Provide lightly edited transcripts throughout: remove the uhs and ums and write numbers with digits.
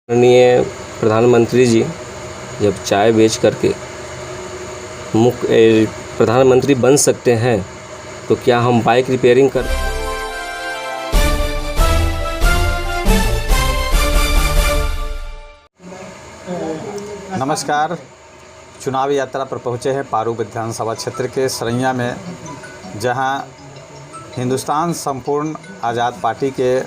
माननीय प्रधानमंत्री जी जब चाय बेच करके मुख्य प्रधानमंत्री बन सकते हैं तो क्या हम बाइक रिपेयरिंग कर नमस्कार। चुनावी यात्रा पर पहुँचे हैं पारू विधानसभा क्षेत्र के सरैया में, जहां हिंदुस्तान संपूर्ण आज़ाद पार्टी के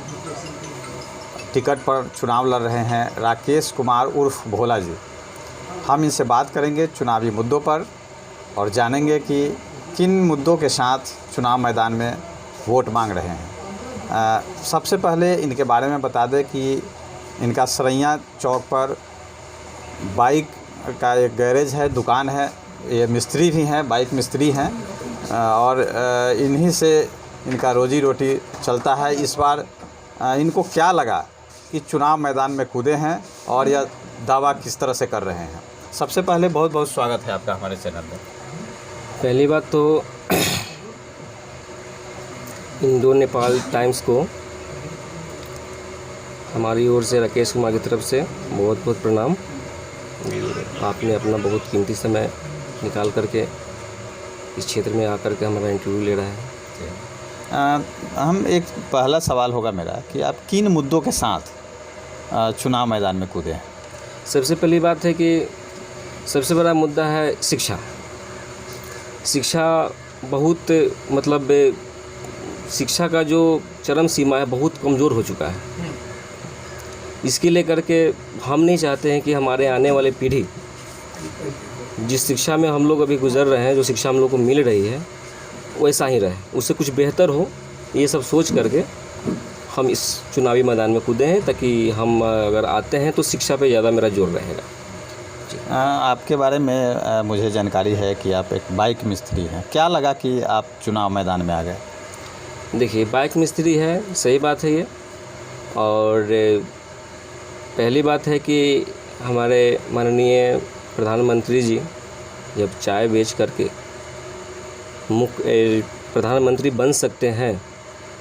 टिकट पर चुनाव लड़ रहे हैं राकेश कुमार उर्फ भोला जी। हम इनसे बात करेंगे चुनावी मुद्दों पर और जानेंगे कि किन मुद्दों के साथ चुनाव मैदान में वोट मांग रहे हैं। सबसे पहले इनके बारे में बता दें कि इनका सरैया चौक पर बाइक का एक गैरेज है, दुकान है, ये मिस्त्री भी हैं, बाइक मिस्त्री हैं और इन्हीं से इनका रोजी रोटी चलता है। इस बार इनको क्या लगा कि चुनाव मैदान में कूदे हैं और यह दावा किस तरह से कर रहे हैं। सबसे पहले बहुत बहुत स्वागत है आपका हमारे चैनल में। पहली बात तो इंडो नेपाल टाइम्स को हमारी ओर से राकेश कुमार की तरफ से बहुत बहुत प्रणाम। आपने अपना बहुत कीमती समय निकाल करके इस क्षेत्र में आकर के हमारा इंटरव्यू ले रहा है। हम एक पहला सवाल होगा मेरा कि आप किन मुद्दों के साथ चुनाव मैदान में कूदे हैं। सबसे पहली बात है कि सबसे बड़ा मुद्दा है शिक्षा। शिक्षा बहुत शिक्षा का जो चरम सीमा है बहुत कमज़ोर हो चुका है। इसके लेकर के हम नहीं चाहते हैं कि हमारे आने वाली पीढ़ी जिस शिक्षा में हम लोग अभी गुजर रहे हैं, जो शिक्षा हम लोग को मिल रही है वैसा ही रहे, उससे कुछ बेहतर हो, ये सब सोच करके हम इस चुनावी मैदान में कूदे हैं ताकि हम अगर आते हैं तो शिक्षा पे ज़्यादा मेरा जोर रहेगा। आपके बारे में मुझे जानकारी है कि आप एक बाइक मिस्त्री हैं। क्या लगा कि आप चुनाव मैदान में आ गए। देखिए, बाइक मिस्त्री है, सही बात है ये। और पहली बात है कि हमारे माननीय प्रधानमंत्री जी जब चाय बेच करके मुख्य प्रधानमंत्री बन सकते हैं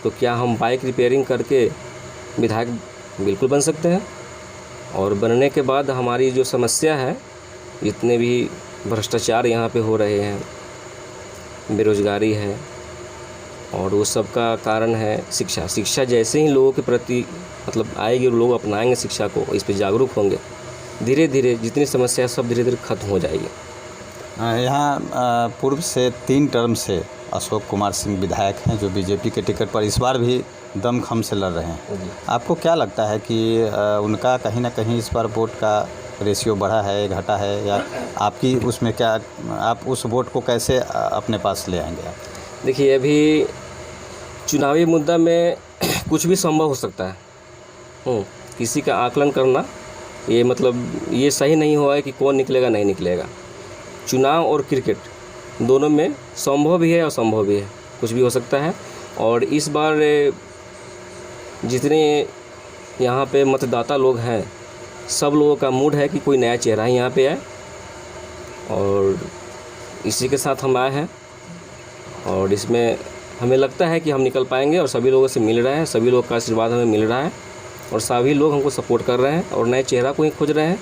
तो क्या हम बाइक रिपेयरिंग करके विधायक बिल्कुल बन सकते हैं। और बनने के बाद हमारी जो समस्या है, जितने भी भ्रष्टाचार यहाँ पे हो रहे हैं, बेरोज़गारी है, और वो सब का कारण है शिक्षा। शिक्षा जैसे ही लोगों के प्रति आएगी, लोग अपनाएंगे शिक्षा को, इस पे जागरूक होंगे, धीरे धीरे जितनी समस्या है सब धीरे धीरे ख़त्म हो जाएगी। यहाँ पूर्व से 3 टर्म से अशोक कुमार सिंह विधायक हैं जो बीजेपी के टिकट पर इस बार भी दमखम से लड़ रहे हैं। आपको क्या लगता है कि उनका कहीं ना कहीं इस बार वोट का रेशियो बढ़ा है, घटा है, या आपकी उसमें क्या, आप उस वोट को कैसे अपने पास ले आएंगे आप। देखिए, अभी चुनावी मुद्दा में कुछ भी संभव हो सकता है। किसी का आकलन करना ये सही नहीं हुआ कि कौन निकलेगा नहीं निकलेगा। चुनाव और क्रिकेट दोनों में संभव भी है और असंभव भी है, कुछ भी हो सकता है। और इस बार जितने यहाँ पे मतदाता लोग हैं, सब लोगों का मूड है कि कोई नया चेहरा ही यहाँ पे आए, और इसी के साथ हम आए हैं। और इसमें हमें लगता है कि हम निकल पाएंगे और सभी लोगों से मिल रहे हैं, सभी लोग का आशीर्वाद हमें मिल रहा है और सभी लोग हमको सपोर्ट कर रहे हैं और नए चेहरा को ही खोज रहे हैं।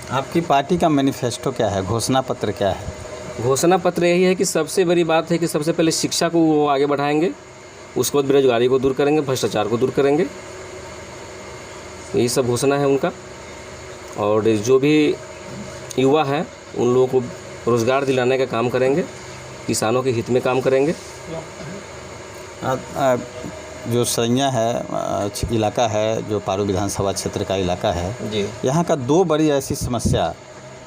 आपकी पार्टी का मैनिफेस्टो क्या है, घोषणा पत्र क्या है। घोषणा पत्र यही है कि सबसे बड़ी बात है कि सबसे पहले शिक्षा को वो आगे बढ़ाएंगे, उसके बाद बेरोजगारी को दूर करेंगे, भ्रष्टाचार को दूर करेंगे। यही सब घोषणा है उनका। और जो भी युवा हैं उन लोगों को रोज़गार दिलाने का काम करेंगे, किसानों के हित में काम करेंगे। जो सरैया है इलाका है, जो पारू विधानसभा क्षेत्र का इलाका है जी, यहाँ का 2 बड़ी ऐसी समस्या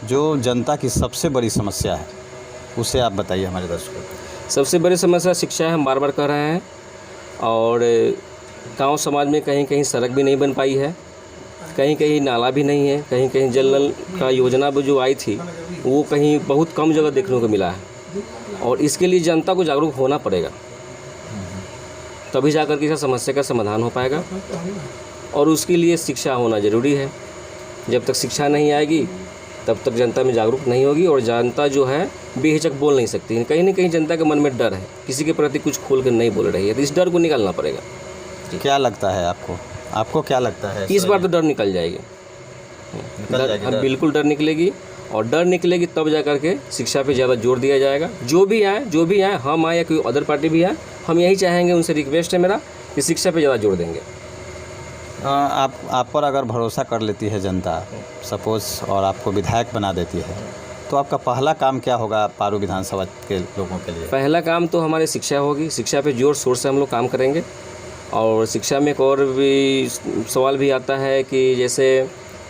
जो जनता की सबसे बड़ी समस्या है, उसे आप बताइए हमारे दर्शकों को। सबसे बड़ी समस्या शिक्षा है, हम बार बार कह रहे हैं। और गांव समाज में कहीं कहीं सड़क भी नहीं बन पाई है, कहीं कहीं नाला भी नहीं है, कहीं कहीं जल नल का योजना जो आई थी वो कहीं बहुत कम जगह देखने को मिला है। और इसके लिए जनता को जागरूक होना पड़ेगा, तभी जाकर के इस समस्या का समाधान हो पाएगा। और उसके लिए शिक्षा होना ज़रूरी है। जब तक शिक्षा नहीं आएगी तब तक जनता में जागरूक नहीं होगी, और जनता जो है बेहिचक बोल नहीं सकती। कहीं ना कहीं जनता के मन में डर है, किसी के प्रति कुछ खोल कर नहीं बोल रही है, तो इस डर को निकालना पड़ेगा। क्या लगता है आपको आपको क्या लगता है इस बार तो डर निकल जाएगी, निकल जाएगी हाँ, डर? बिल्कुल डर निकलेगी। और डर निकलेगी तब जा करके शिक्षा पे ज़्यादा जोर दिया जाएगा। जो भी आए, हम आए या कोई अदर पार्टी भी आए, हम यही चाहेंगे, उनसे रिक्वेस्ट है मेरा कि शिक्षा पे ज़्यादा जोर देंगे। आप पर अगर भरोसा कर लेती है जनता सपोज़ और आपको विधायक बना देती है, तो आपका पहला काम क्या होगा पारू विधानसभा के लोगों के लिए? पहला काम तो हमारी शिक्षा होगी। शिक्षा पे जोर शोर से हम लोग काम करेंगे। और शिक्षा में एक और भी सवाल भी आता है कि जैसे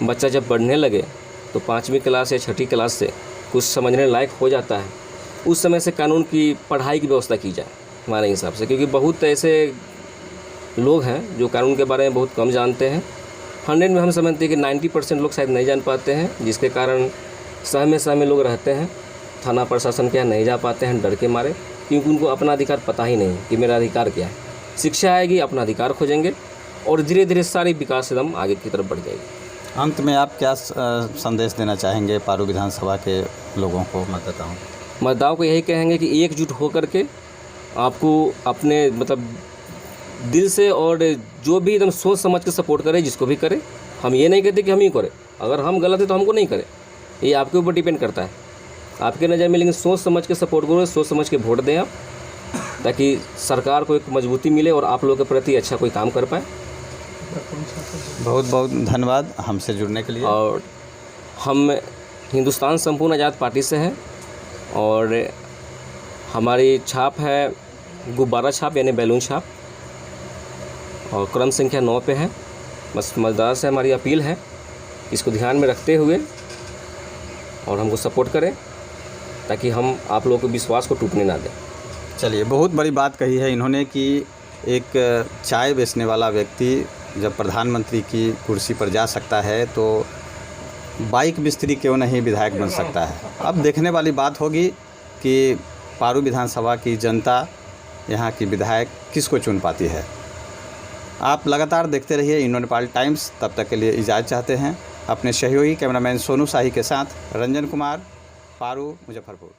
बच्चा जब पढ़ने लगे तो 5वीं क्लास या 6ठी क्लास से कुछ समझने लायक हो जाता है, उस समय से कानून की पढ़ाई की व्यवस्था की जाए हमारे हिसाब से। क्योंकि बहुत ऐसे लोग हैं जो कानून के बारे में बहुत कम जानते हैं। 100 में हम समझते हैं कि 90% लोग शायद नहीं जान पाते हैं, जिसके कारण सहमे लोग रहते हैं, थाना प्रशासन के यहाँ नहीं जा पाते हैं डर के मारे, क्योंकि उनको अपना अधिकार पता ही नहीं कि मेरा अधिकार क्या है। शिक्षा आएगी, अपना अधिकार खोजेंगे और धीरे धीरे सारी विकास एकदम आगे की तरफ बढ़ जाएगी। अंत में आप क्या संदेश देना चाहेंगे पारू विधानसभा के लोगों को, मतदाताओं को यही कहेंगे कि एकजुट होकर के आपको अपने मतलब दिल से और जो भी एकदम सोच समझ के सपोर्ट करे, जिसको भी करे। हम ये नहीं कहते कि हम ही करें, अगर हम गलत है तो हमको नहीं करें, ये आपके ऊपर डिपेंड करता है, आपके नज़र में। लेकिन सोच समझ के सपोर्ट करो, सोच समझ के वोट दें आप, ताकि सरकार को एक मजबूती मिले और आप लोगों के प्रति अच्छा कोई काम कर पाए। बहुत बहुत धन्यवाद हमसे जुड़ने के लिए। और हम हिंदुस्तान संपूर्ण आज़ाद पार्टी से हैं और हमारी छाप है गुब्बारा छाप यानी बैलून छाप, और क्रम संख्या 9 पे है। बस मतदाता से हमारी अपील है, इसको ध्यान में रखते हुए और हमको सपोर्ट करें, ताकि हम आप लोगों के विश्वास को टूटने ना दें। चलिए, बहुत बड़ी बात कही है इन्होंने कि एक चाय बेचने वाला व्यक्ति जब प्रधानमंत्री की कुर्सी पर जा सकता है तो बाइक मिस्त्री क्यों नहीं विधायक बन सकता है। अब देखने वाली बात होगी कि पारू विधानसभा की जनता यहाँ की विधायक किसको चुन पाती है। आप लगातार देखते रहिए इंडो नेपाल टाइम्स। तब तक के लिए इजाज़त चाहते हैं अपने सहयोगी कैमरामैन सोनू शाही के साथ। रंजन कुमार, पारू, मुजफ्फरपुर।